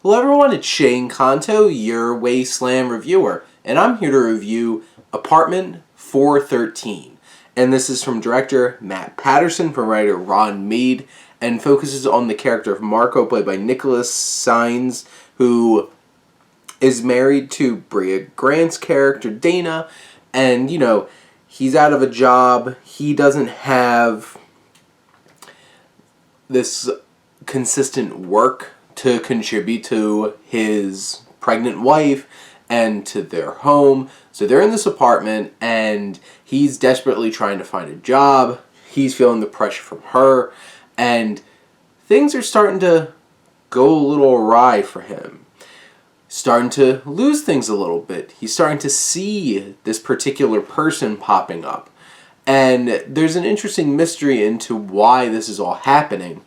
Hello everyone, it's Shane Kanto, your Wasteland reviewer, and I'm here to review Apartment 413. And this is from director Matt Patterson, from writer Ron Mead, and focuses on the character of Marco, played by Nicholas Saenz, who is married to Brea Grant's character Dana, and he's out of a job. He doesn't have this consistent work to contribute to his pregnant wife and to their home. So they're in this apartment and he's desperately trying to find a job. He's feeling the pressure from her and things are starting to go a little awry for him. Starting to lose things a little bit. He's starting to see this particular person popping up. And there's an interesting mystery into why this is all happening.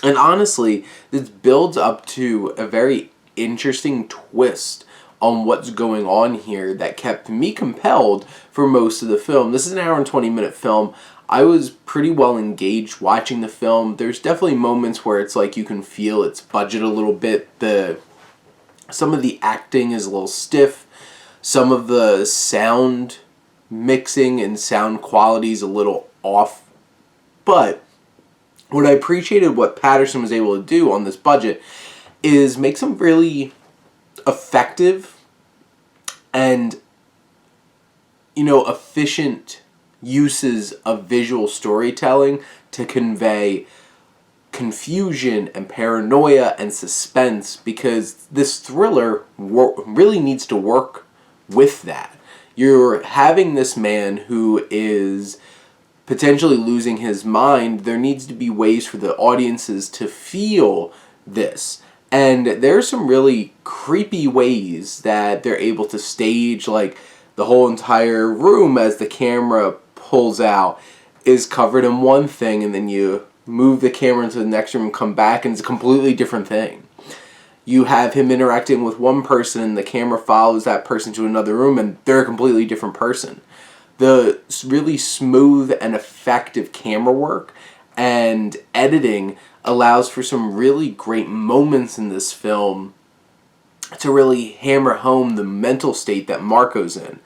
And honestly, this builds up to a very interesting twist on what's going on here that kept me compelled for most of the film. This is an hour and 20-minute film. I was pretty well engaged watching the film. There's definitely moments where it's like you can feel its budget a little bit. Some of the acting is a little stiff. Some of the sound mixing and sound quality is a little off. But what I appreciated what Patterson was able to do on this budget is make some really effective and efficient uses of visual storytelling to convey confusion and paranoia and suspense, because this thriller really needs to work with that. You're having this man who is potentially losing his mind. There needs to be ways for the audiences to feel this. And there's some really creepy ways that they're able to stage, like the whole entire room as the camera pulls out is covered in one thing, and then you move the camera into the next room and come back and it's a completely different thing. You have him interacting with one person and the camera follows that person to another room and they're a completely different person. The really smooth and effective camera work and editing allows for some really great moments in this film to really hammer home the mental state that Marco's in.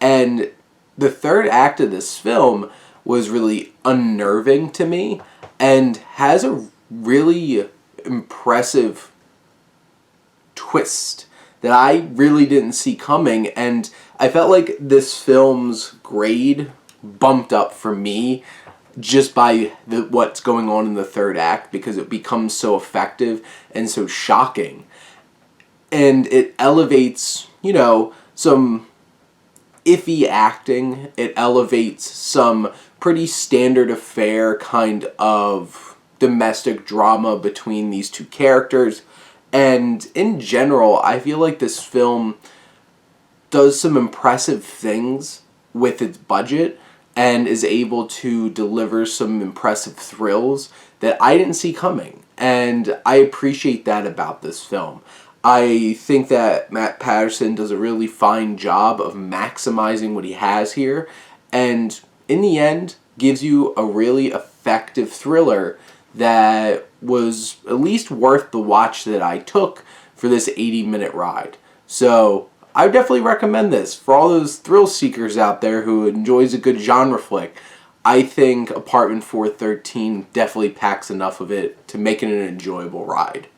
And the third act of this film was really unnerving to me and has a really impressive twist that I really didn't see coming, and I felt like this film's grade bumped up for me just by what's going on in the third act, because it becomes so effective and so shocking. And it elevates, some iffy acting. It elevates some pretty standard affair kind of domestic drama between these two characters. And in general, I feel like this film does some impressive things with its budget and is able to deliver some impressive thrills that I didn't see coming. And I appreciate that about this film. I think that Matt Patterson does a really fine job of maximizing what he has here, and in the end gives you a really effective thriller that was at least worth the watch that I took for this 80-minute ride. So I would definitely recommend this for all those thrill seekers out there who enjoys a good genre flick. I think Apartment 413 definitely packs enough of it to make it an enjoyable ride.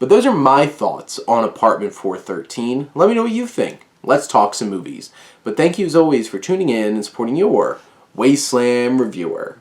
But those are my thoughts on Apartment 413. Let me know what you think. Let's talk some movies. But thank you as always for tuning in and supporting your Wasteland reviewer.